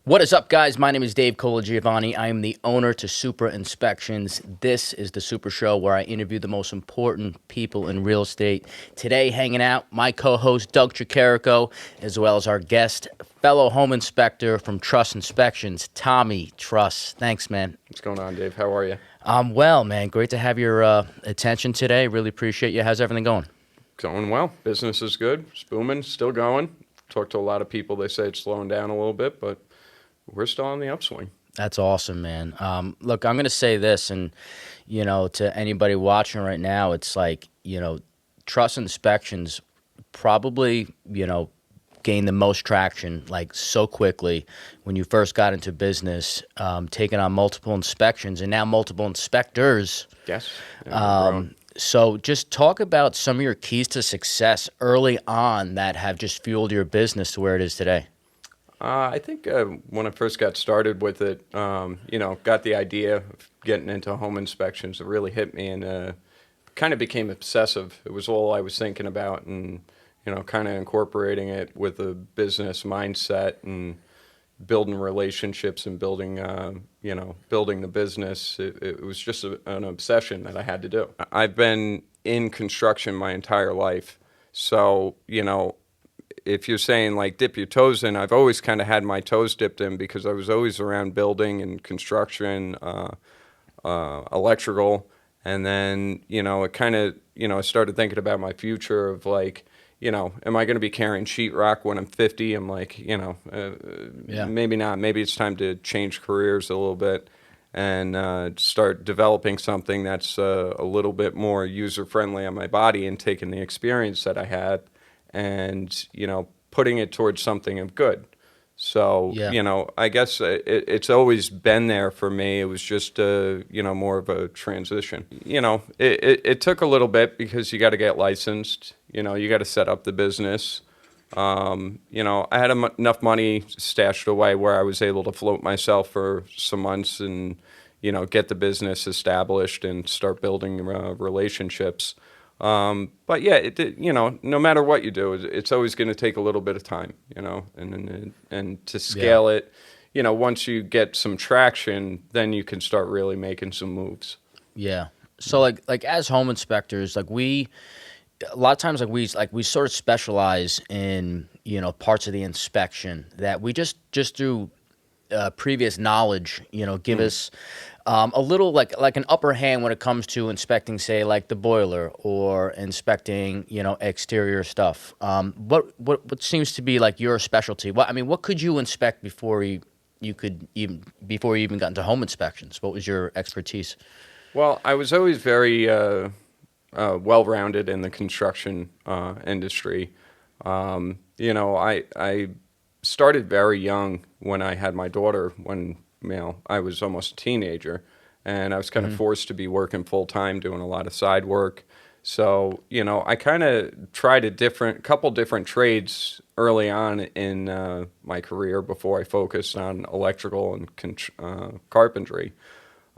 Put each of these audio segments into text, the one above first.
What is up, guys? My name is Dave Colagiovanni. I am the owner to Supra Inspections. This is the Supra Show where I interview the most important people in real estate. Today, hanging out, my co-host Doug Tricarico, as well as our guest, fellow home inspector from Truss Inspections, Tommy Truss. Thanks, man. What's going on, Dave? How are you? Well, man. Great to have your attention today. Really appreciate you. How's everything going? Going well. Business is good. It's booming. Still going. Talked to a lot of people. They say it's slowing down a little bit, but we're still on the upswing. That's awesome, man. Look, I'm going to say this, and, to anybody watching right now, it's like, Truss Inspections probably, gained the most traction, like, so quickly when you first got into business, taking on multiple inspections and now multiple inspectors. Yes. Yeah, So just talk about some of your keys to success early on that have just fueled your business to where it is today. I think when I first got started with it, got the idea of getting into home inspections. It really hit me and kind of became obsessive. It was all I was thinking about and, kind of incorporating it with a business mindset and building relationships and building the business. It was just an obsession that I had to do. I've been in construction my entire life. So, if you're saying like dip your toes in, I've always kind of had my toes dipped in because I was always around building and construction, electrical. And then, it kind of, I started thinking about my future of like, am I going to be carrying sheetrock when I'm 50? I'm like, Yeah. maybe not. Maybe it's time to change careers a little bit and start developing something that's a little bit more user-friendly on my body and taking the experience that I had and, putting it towards something of good. So, Yeah. I guess it's always been there for me. It was just, more of a transition. It took a little bit because you got to get licensed. You got to set up the business. I had enough money stashed away where I was able to float myself for some months and, get the business established and start building relationships. But yeah, no matter what you do, it's always going to take a little bit of time, and to Yeah. scale it, once you get some traction, then you can start really making some moves. Yeah. So like as home inspectors, like a lot of times we sort of specialize in, parts of the inspection that we just through previous knowledge, give us a little like an upper hand when it comes to inspecting, say, like the boiler or inspecting, exterior stuff. What seems to be like your specialty? What could you inspect before before you even got into home inspections? What was your expertise? Well, I was always very well-rounded in the construction industry. I started very young when I had my daughter when I was almost a teenager, and I was kind of forced to be working full time doing a lot of side work. So I kind of tried couple different trades early on in my career before I focused on electrical and carpentry.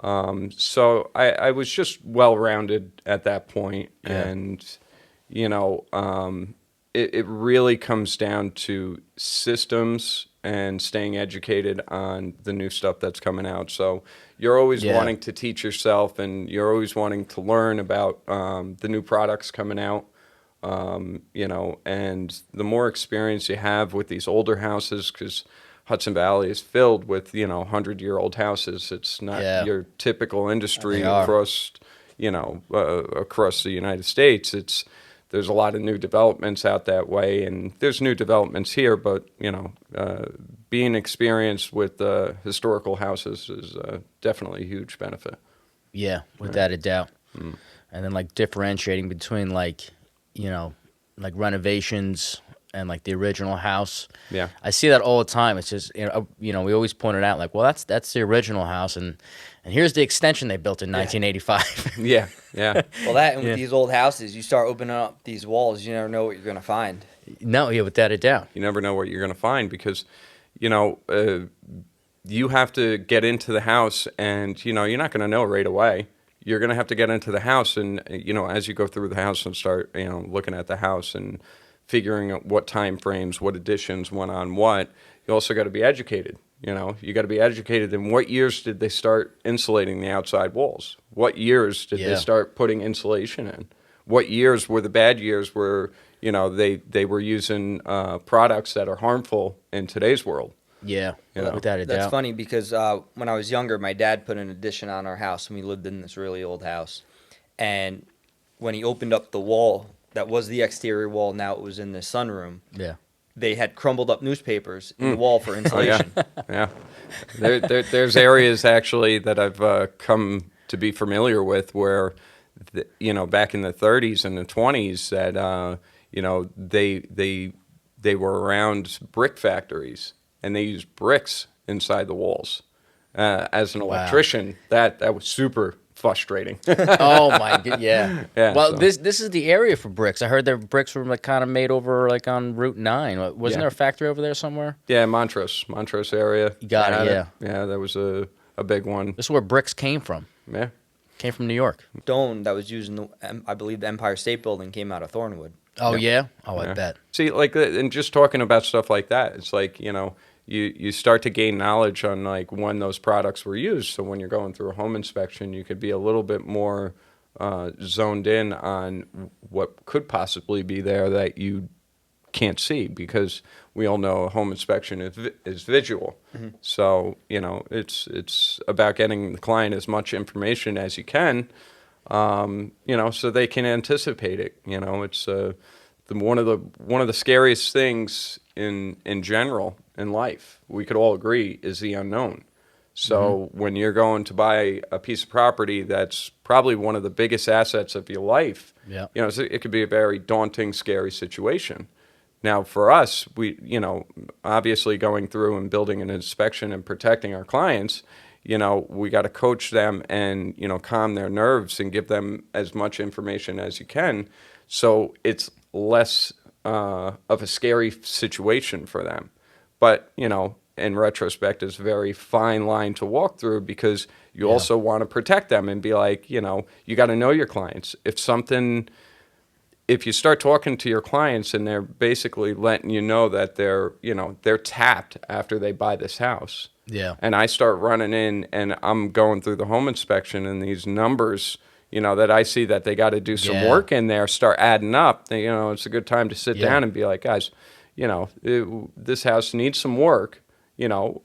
So I was just well-rounded at that point, Yeah. and it really comes down to systems and staying educated on the new stuff that's coming out. So you're always Yeah. wanting to teach yourself, and you're always wanting to learn about the new products coming out. And the more experience you have with these older houses, because Hudson Valley is filled with 100-year-old houses. It's not Yeah. your typical industry They are. across the United States. There's a lot of new developments out that way, and there's new developments here. But being experienced with historical houses is definitely a huge benefit. Yeah, without a doubt. And then like differentiating between like renovations and like the original house. Yeah, I see that all the time. It's just we always point it out like, well, that's the original house, and here's the extension they built in 1985. yeah, yeah. Well, that and with Yeah. these old houses, you start opening up these walls, you never know what you're going to find. No, yeah, without a doubt. You never know what you're going to find because, you have to get into the house, and you're not going to know right away. You're going to have to get into the house, and as you go through the house and start looking at the house and figuring out what time frames, what additions went on what. You also got to be educated. You know, you got to be educated in what years did they start insulating the outside walls? What years did they Yeah. start putting insulation in? What years were the bad years where, you know, they were using products that are harmful in today's world? Yeah, You know. without a That's doubt. funny because when I was younger, my dad put an addition on our house, and we lived in this really old house. And when he opened up the wall, that was the exterior wall. Now it was in the sunroom. Yeah. They had crumbled up newspapers in the wall for Oh yeah, insulation. yeah. There's areas actually that I've come to be familiar with where, you know, back in the 30s and the 20s that you know they were around brick factories and they used bricks inside the walls. As an Wow. electrician, that was super frustrating. Oh my god, yeah. Yeah, Well, so- this is the area for bricks. I heard their bricks were like kind of made over like on Route 9. Wasn't Yeah. there a factory over there somewhere? Yeah, Montrose area. You got it, Had yeah. Yeah, that was a big one. This is where bricks came from. Yeah. Came from New York. Stone that was used in the, I believe, the Empire State Building came out of Thornwood. Oh yeah. Oh, I Yeah. bet. See, like, and just talking about stuff like that, it's like, you know, you start to gain knowledge on like when those products were used. So when you're going through a home inspection, you could be a little bit more zoned in on what could possibly be there that you can't see, because we all know a home inspection is visual. So, you know, it's about getting the client as much information as you can, you know, so they can anticipate it. You know, it's one of the scariest things in general in life, we could all agree, is the unknown. So when you're going to buy a piece of property that's probably one of the biggest assets of your life, Yeah. you know, so it could be a very daunting, scary situation. Now, for us, we, you know, obviously going through and building an inspection and protecting our clients, you know, we got to coach them and, you know, calm their nerves and give them as much information as you can, so it's less of a scary situation for them. But, you know, in retrospect, it's a very fine line to walk through, because you Yeah. also want to protect them and be like, you know, you got to know your clients. If you start talking to your clients and they're basically letting you know that they're tapped after they buy this house, Yeah. and I start running in and I'm going through the home inspection and these numbers, you know, that I see that they got to do some Yeah. work in there, start adding up, then, you know, it's a good time to sit Yeah. down and be like, guys, you know, this house needs some work, you know,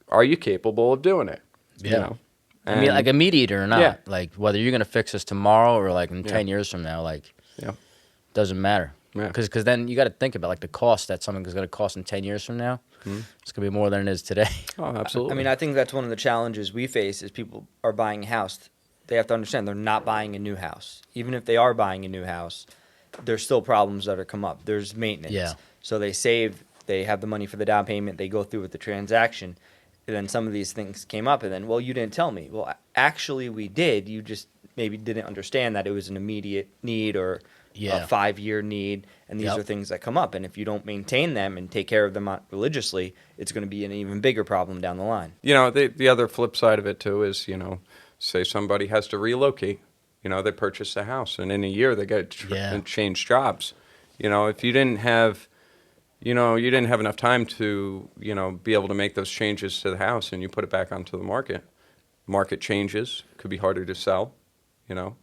are you capable of doing it? You Yeah. know? I mean, like immediate or not. Yeah. Like whether you're gonna fix this tomorrow or like in 10 years from now, like Yeah. doesn't matter. Yeah. Because then you got to think about like the cost that something is gonna cost in 10 years from now. It's gonna be more than it is today. Oh, absolutely. I mean, I think that's one of the challenges we face is people are buying a house. They have to understand they're not buying a new house. Even if they are buying a new house, there's still problems that are come up. There's maintenance. Yeah. So they save, they have the money for the down payment, they go through with the transaction, and then some of these things came up, and then, well, you didn't tell me. Well, actually, we did. You just maybe didn't understand that it was an immediate need or Yeah. a 5-year need, and these Yep. are things that come up. And if you don't maintain them and take care of them religiously, it's going to be an even bigger problem down the line. You know, the other flip side of it too is, you know, say somebody has to relocate. You know, they purchase a house, and in a year they got to Yeah. change jobs. You know, if you didn't have, you know, you didn't have enough time to, you know, be able to make those changes to the house, and you put it back onto the market changes, could be harder to sell. You know,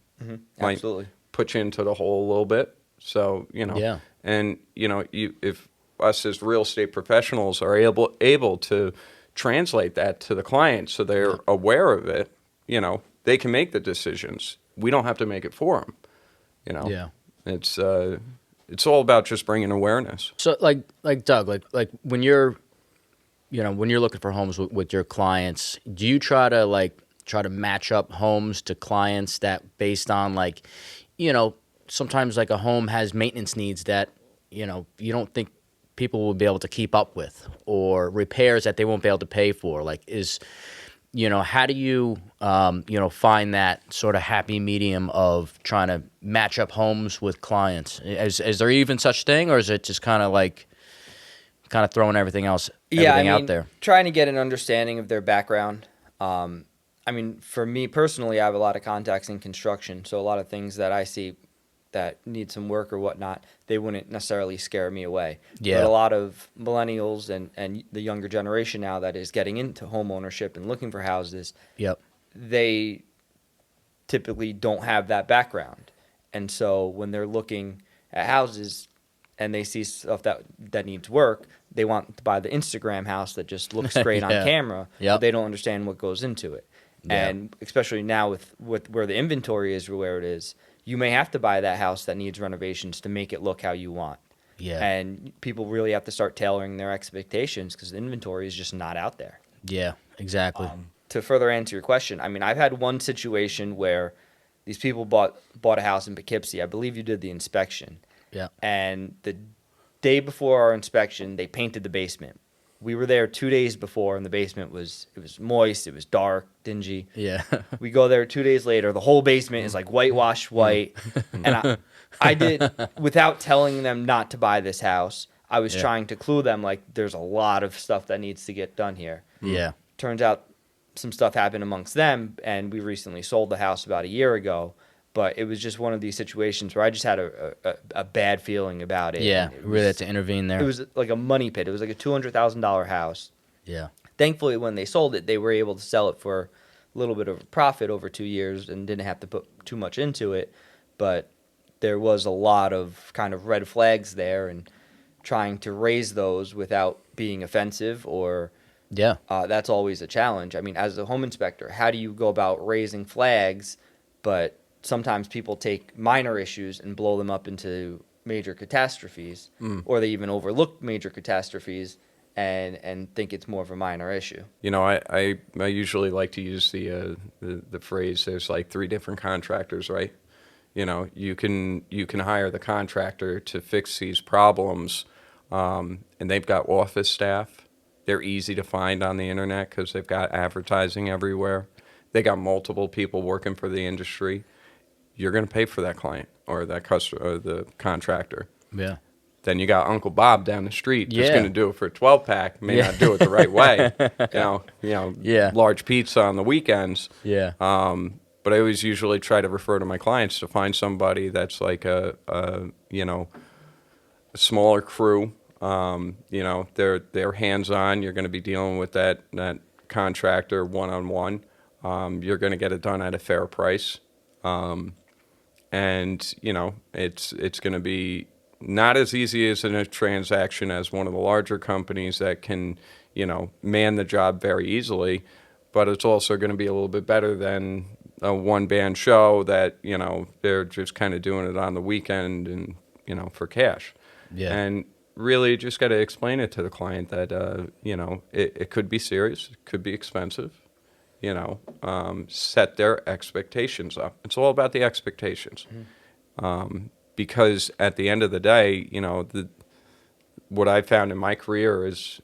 might Absolutely. put you into the hole a little bit. So, you know, Yeah. and you know, if us as real estate professionals are able to translate that to the client, so they're aware of it, you know, they can make the decisions. We don't have to make it for them. You know, Yeah. it's all about just bringing awareness. So like Doug, like when you're, you know, when you're looking for homes with your clients, do you try to match up homes to clients that based on like, you know, sometimes like a home has maintenance needs that, you know, you don't think people will be able to keep up with, or repairs that they won't be able to pay for? Like you know, how do you, you know, find that sort of happy medium of trying to match up homes with clients? Is there even such thing, or is it just kind of throwing everything else, everything out there? Trying to get an understanding of their background. I mean, for me personally, I have a lot of contacts in construction, so a lot of things that I see that need some work or whatnot, they wouldn't necessarily scare me away. Yeah. But a lot of millennials and the younger generation now that is getting into home ownership and looking for houses, Yep. they typically don't have that background. And so when they're looking at houses and they see stuff that needs work, they want to buy the Instagram house that just looks great on Yeah. camera, Yep. but they don't understand what goes into it. Yeah. And especially now with where the inventory is where it is, you may have to buy that house that needs renovations to make it look how you want. Yeah. And people really have to start tailoring their expectations because the inventory is just not out there. Yeah. Exactly. To further answer your question, I mean, I've had one situation where these people bought a house in Poughkeepsie. I believe you did the inspection. Yeah. And the day before our inspection, they painted the basement. We were there 2 days before, and the basement was moist, it was dark, dingy. Yeah. We go there 2 days later, the whole basement is like whitewashed white. And I did, without telling them not to buy this house, I was Yeah. trying to clue them like there's a lot of stuff that needs to get done here. Yeah. Turns out some stuff happened amongst them, and we recently sold the house about a year ago. But it was just one of these situations where I just had a bad feeling about it. Yeah. And it Really had was, to intervene there. it was like a money pit. It was like a $200,000 house. Yeah. Thankfully, when they sold it, they were able to sell it for a little bit of a profit over 2 years and didn't have to put too much into it. But there was a lot of kind of red flags there, and trying to raise those without being offensive or Yeah. that's always a challenge. I mean, as a home inspector, how do you go about raising flags? But sometimes people take minor issues and blow them up into major catastrophes, or they even overlook major catastrophes and think it's more of a minor issue. You know, I usually like to use the phrase, there's like 3 different contractors, right? You know, you can hire the contractor to fix these problems, and they've got office staff. They're easy to find on the internet because they've got advertising everywhere. They got multiple people working for the industry. You're going to pay for that client or that customer or the contractor. Yeah. Then you got Uncle Bob down the street just Yeah. going to do it for a 12-pack, may not do it the right way. Yeah. Large pizza on the weekends. Yeah. But I always usually try to refer to my clients to find somebody that's like a smaller crew. They're hands-on. You're going to be dealing with that contractor one-on-one. You're going to get it done at a fair price. And it's going to be not as easy as in a transaction as one of the larger companies that can, man the job very easily, but it's also going to be a little bit better than a one-band show that, they're just kind of doing it on the weekend and, for cash. Yeah. And really just got to explain it to the client that, it could be serious, it could be expensive. Set their expectations up. It's all about the expectations. Because at the end of the day, what I found in my career is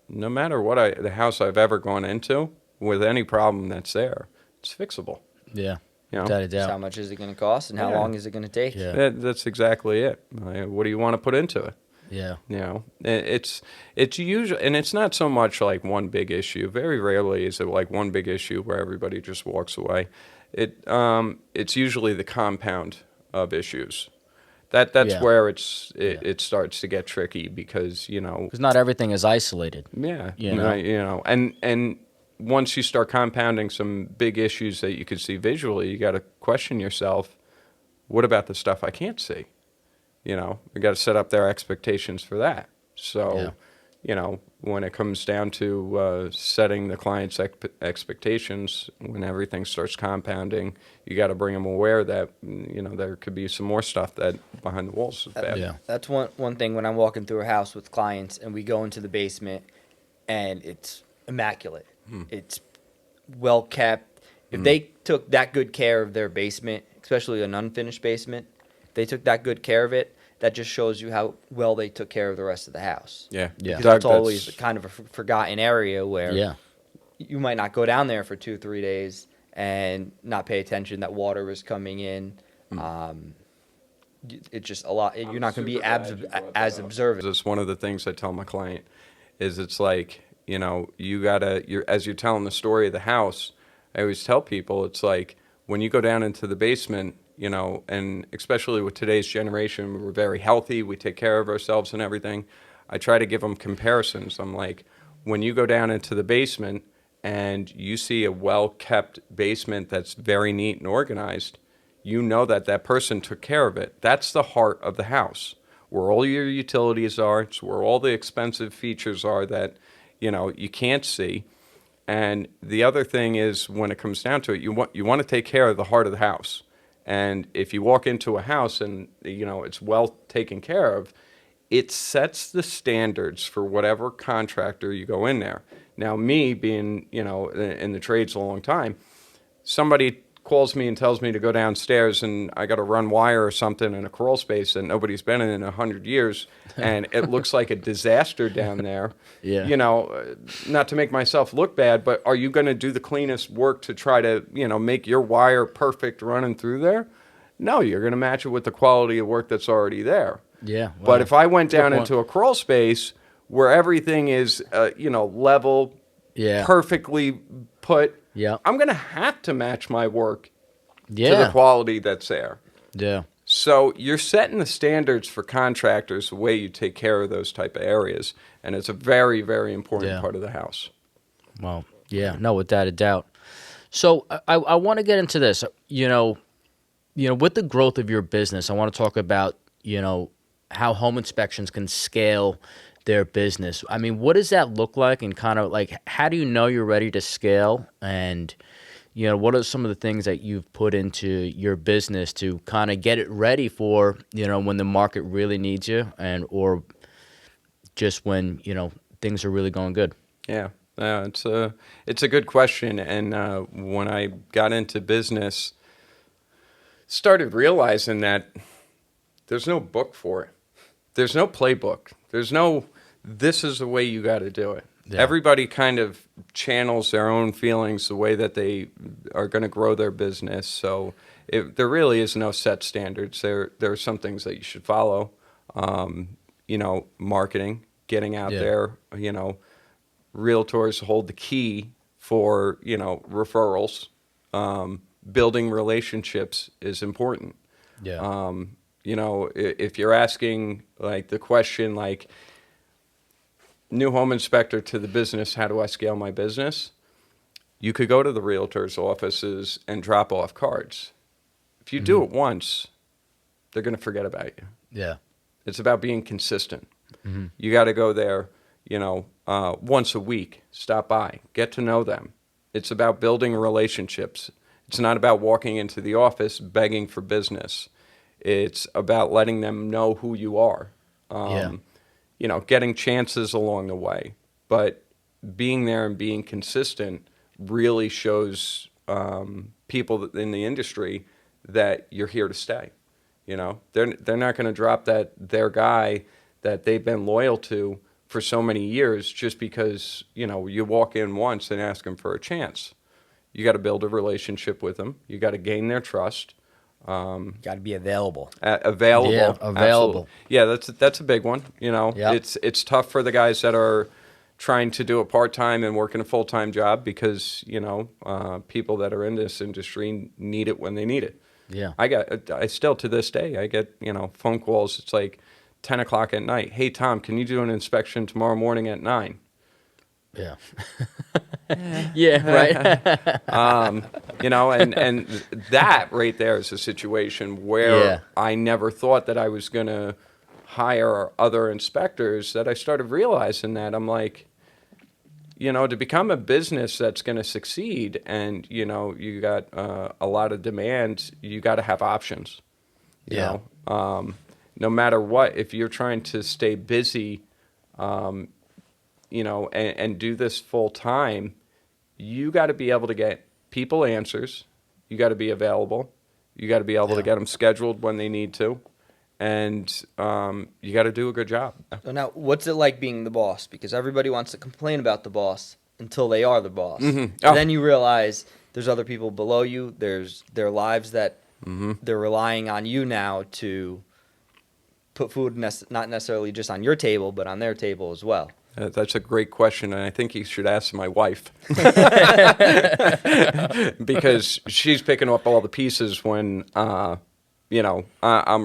no matter the house I've ever gone into with any problem that's there, it's fixable. Yeah. You know? Without a Just how doubt. much is it going to cost and how Yeah. long is it going to take? Yeah. That's exactly it. What do you want to put into it? Yeah. It's usually, and it's not so much like one big issue. Very rarely is it like one big issue where everybody just walks away. It's usually the compound of issues. That's Yeah. where it starts to get tricky because Because not everything is isolated. yeah, You know? and once you start compounding some big issues that you can see visually, you got to question yourself. What about the stuff I can't see? We got to set up their expectations for that. So, when it comes down to setting the client's expectations, when everything starts compounding, you got to bring them aware that there could be some more stuff that behind the walls is bad. Yeah. That's one thing when I'm walking through a house with clients and we go into the basement and it's immaculate. It's well kept. If they took that good care of their basement, especially an unfinished basement, if they took that good care of it, that just shows you how well they took care of the rest of the house. Yeah, Yeah. Because Doug, that's always kind of a forgotten area where Yeah. you might not go down there for 2-3 days and not pay attention that water was coming in. It's just a lot. You're not going to be as observant. It's one of the things I tell my client is it's like, as you're telling the story of the house, I always tell people it's like when you go down into the basement, you know, and especially with today's generation, we're very healthy, we take care of ourselves and everything. I try to give them comparisons. I'm like, when you go down into the basement and you see a well-kept basement that's very neat and organized, you know that that person took care of it. That's the heart of the house, where all your utilities are. It's where all the expensive features are that, you know, you can't see. And the other thing is, when it comes down to it, you want to take care of the heart of the house. And if you walk into a house and, you know, it's well taken care of, it sets the standards for whatever contractor you go in there. Now, me being, you know, in the trades a long time, somebody calls me and tells me to go downstairs and I got to run wire or something in a crawl space that nobody's been in 100 years, and it looks like a disaster down there. Yeah. You know, not to make myself look bad, but are you going to do the cleanest work to try to, you know, make your wire perfect running through there? No, you're going to match it with the quality of work that's already there. Yeah. But if I went Good down point. into a crawl space where everything is, you know, level, Yeah. perfectly put, Yeah. I'm going to have to match my work to the Yeah. quality that's there. Yeah. So you're setting the standards for contractors, the way you take care of those type of areas, and it's a very, very important Yeah. part of the house. Well, yeah, no, without a doubt. So I want to get into this. With the growth of your business, I want to talk about, how home inspections can scale their business. I mean, what does that look like, and kind of like, how do you know you're ready to scale? And, what are some of the things that you've put into your business to kind of get it ready for, when the market really needs you, and or just when, things are really going good? Yeah, it's a good question. And when I got into business, started realizing that there's no book for it. There's no playbook. There's no, this is the way you got to do it. Yeah. Everybody kind of channels their own feelings the way that they are going to grow their business. So there really is no set standards. There are some things that you should follow. Marketing, getting out Yeah. there. Realtors hold the key for referrals. Building relationships is important. Yeah. If you're asking like the question like, new home inspector to the business, how do I scale my business? You could go to the realtors' offices and drop off cards. If you do it once, they're going to forget about you. Yeah. It's about being consistent. You got to go there, once a week, stop by, get to know them. It's about building relationships. It's not about walking into the office begging for business. It's about letting them know who you are. Getting chances along the way. But being there and being consistent really shows people in the industry that you're here to stay. They're not going to drop their guy that they've been loyal to for so many years just because, you walk in once and ask them for a chance. You got to build a relationship with them. You got to gain their trust. Got to be available. Available. Yeah, available. Absolutely. Yeah, that's a big one. Yep. It's tough for the guys that are trying to do it part-time and working a full-time job because, people that are in this industry need it when they need it. Yeah. I still to this day, I get, phone calls. It's like 10 o'clock at night. Hey, Tom, can you do an inspection tomorrow morning at 9? Yeah. Yeah, right. And that right there is a situation where Yeah. I never thought that I was going to hire other inspectors, that I started realizing that I'm like, to become a business that's going to succeed and, you got a lot of demand, you got to have options. Yeah. No matter what, if you're trying to stay busy, and do this full time, you got to be able to get people answers. You got to be available. You got to be able to Yeah. get them scheduled when they need to. And you got to do a good job. So now, what's it like being the boss? Because everybody wants to complain about the boss until they are the boss. Mhm. And Oh. then you realize there's other people below you. There's their lives that they're relying on you now to put food not necessarily just on your table, but on their table as well. That's a great question, and I think you should ask my wife because she's picking up all the pieces when I'm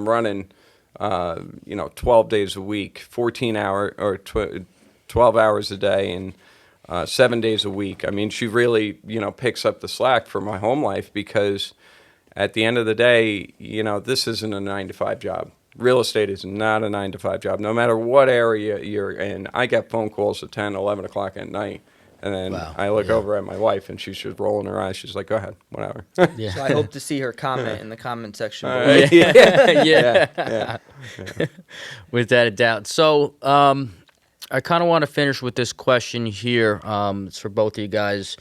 running 12 days a week, 12 hours a day, and 7 days a week. I mean, she really picks up the slack for my home life because at the end of the day, this isn't a 9 to 5 job. Real estate is not a 9 to 5 job, no matter what area you're in. I get phone calls at 10, 11 o'clock at night, and then Wow. I look Yeah. over at my wife, and she's just rolling her eyes. She's like, go ahead, whatever. Yeah. So I hope to see her comment in the comment section below. Yeah. Without a doubt. So, I kind of want to finish with this question here. It's for both of you guys.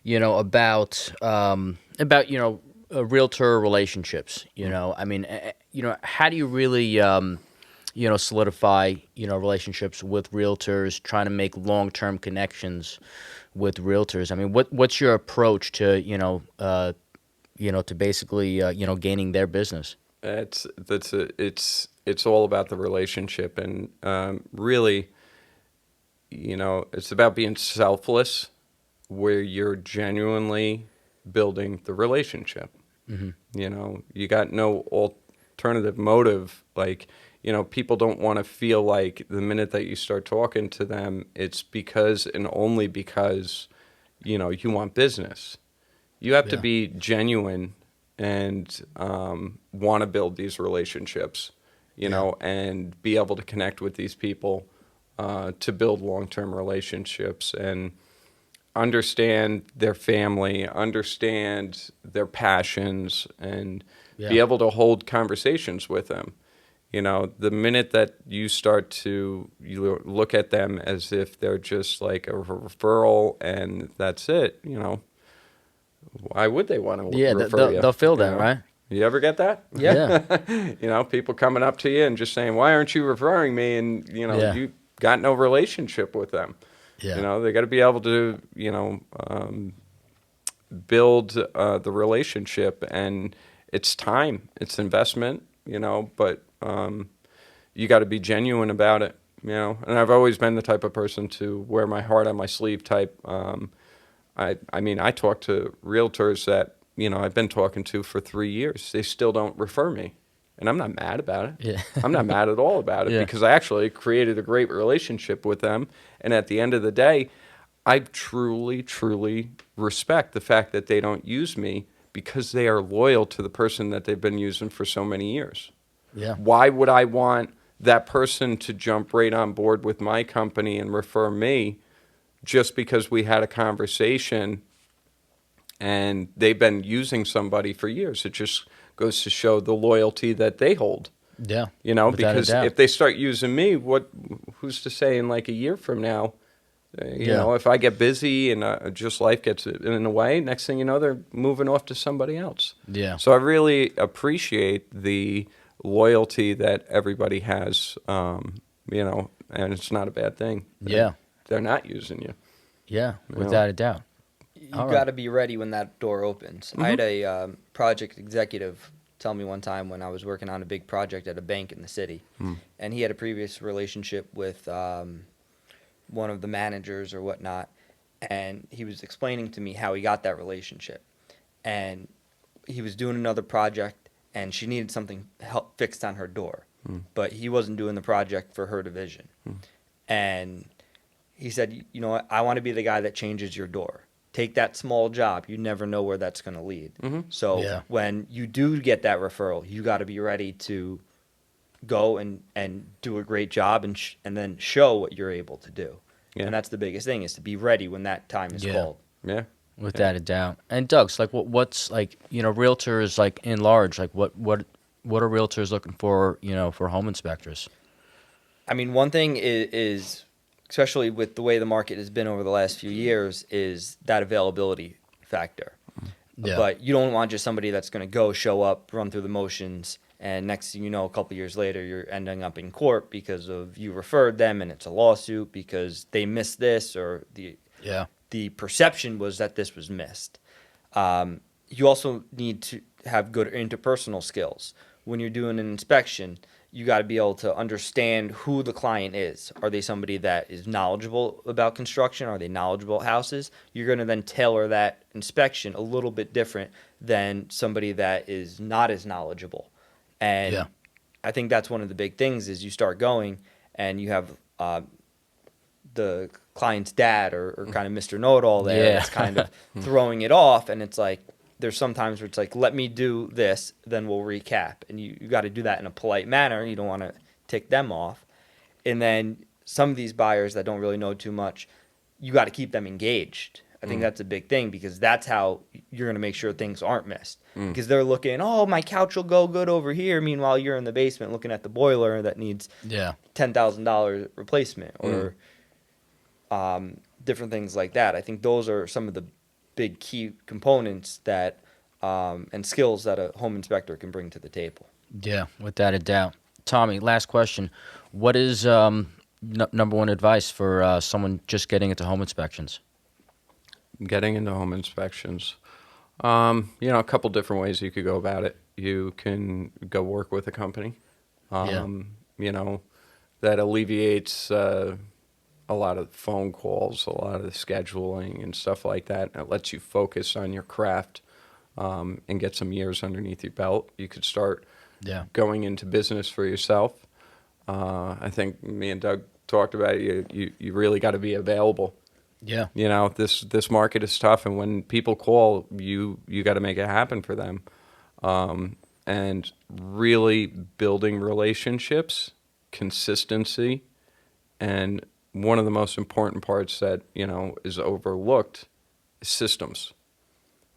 About realtor relationships. I mean, how do you really solidify relationships with realtors? Trying to make long-term connections with realtors. I mean, what's your approach to to basically gaining their business? It's all about the relationship, and really, it's about being selfless, where you're genuinely building the relationship. You got no alternative motive. Like, people don't want to feel like the minute that you start talking to them, it's because and only because, you want business. You have to Yeah. be genuine and want to build these relationships, and be able to connect with these people to build long-term relationships and understand their family, understand their passions, and be Yeah. able to hold conversations with them. The minute that you start to look at them as if they're just like a referral and that's it, why would they want to Yeah, refer you? they'll feel You that, know? right? You ever get that? Yeah. People coming up to you and just saying, "Why aren't you referring me?" And Yeah. you got no relationship with them. Yeah. They got to be able to build the relationship, and it's time, it's investment. But you got to be genuine about it. And I've always been the type of person to wear my heart on my sleeve type. I mean, I talk to realtors that, I've been talking to for 3 years. They still don't refer me. And I'm not mad about it. Yeah. I'm not mad at all about it Yeah. because I actually created a great relationship with them. And at the end of the day, I truly, truly respect the fact that they don't use me because they are loyal to the person that they've been using for so many years. Yeah. Why would I want that person to jump right on board with my company and refer me just because we had a conversation and they've been using somebody for years? It just goes to show the loyalty that they hold. Yeah. Without a Because doubt. if they start using me, who's to say in like a year from now, Yeah. if I get busy and just life gets in the way, next thing you know, they're moving off to somebody else. Yeah. So I really appreciate the loyalty that everybody has, and it's not a bad thing. Yeah. They're not using you. Yeah. Without a doubt. You All right. got to be ready when that door opens. I had a project executive tell me one time when I was working on a big project at a bank in the city, and he had a previous relationship with one of the managers or whatnot, and he was explaining to me how he got that relationship. And he was doing another project, and she needed something fixed on her door, but he wasn't doing the project for her division. And he said, you know what, I want to be the guy that changes your door. Take that small job. You never know where that's going to lead. So Yeah. when you do get that referral, you got to be ready to go and do a great job and then show what you're able to do. Yeah. And that's the biggest thing, is to be ready when that time is Yeah. called. Yeah. Without a doubt. And Doug's like, what's like, realtors like in large, like what are realtors looking for, for home inspectors? I mean, one thing is, especially with the way the market has been over the last few years, is that availability factor. Yeah. But you don't want just somebody that's going to show up, run through the motions, and next thing you know, a couple years later, you're ending up in court because of you referred them and it's a lawsuit because they missed this, or the perception was that this was missed. You also need to have good interpersonal skills. When you're doing an inspection, you got to be able to understand who the client is. Are they somebody that is knowledgeable about construction? Are they knowledgeable about houses? You're going to then tailor that inspection a little bit different than somebody that is not as knowledgeable. And Yeah. I think that's one of the big things is you start going and you have the client's dad or kind of Mr. Know-it-all there Yeah. that's kind of throwing it off. And it's like, there's sometimes where it's like, let me do this, then we'll recap. And you got to do that in a polite manner. You don't want to tick them off. And then some of these buyers that don't really know too much, you got to keep them engaged. I think that's a big thing because that's how you're going to make sure things aren't missed. Because they're looking, oh, my couch will go good over here. Meanwhile, you're in the basement looking at the boiler that needs Yeah. $10,000 replacement or different things like that. I think those are some of the big key components that and skills that a home inspector can bring to the table. Yeah, without a doubt. Tommy, last question. What is number one advice for someone just getting into home inspections? Getting into home inspections. A couple different ways you could go about it. You can go work with a company. That alleviates a lot of phone calls, a lot of the scheduling and stuff like that. It lets you focus on your craft and get some years underneath your belt. You could start going into business for yourself. I think me and Doug talked about it. You really got to be available. Yeah. This market is tough, and when people call, you got to make it happen for them. And really building relationships, consistency, and one of the most important parts that, is overlooked is systems.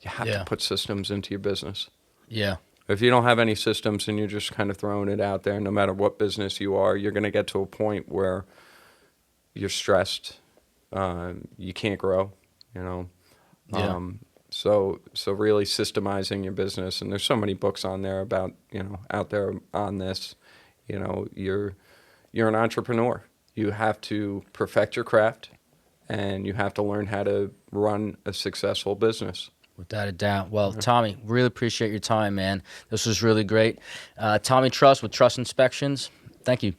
You have to put systems into your business. Yeah. If you don't have any systems and you're just kind of throwing it out there, no matter what business you are, you're going to get to a point where you're stressed. You can't grow, So really systemizing your business, and there's so many books on there about, out there on this, you're an entrepreneur. You have to perfect your craft, and you have to learn how to run a successful business. Without a doubt. Well, Tommy, really appreciate your time, man. This was really great. Tommy Truss with Truss Inspections. Thank you.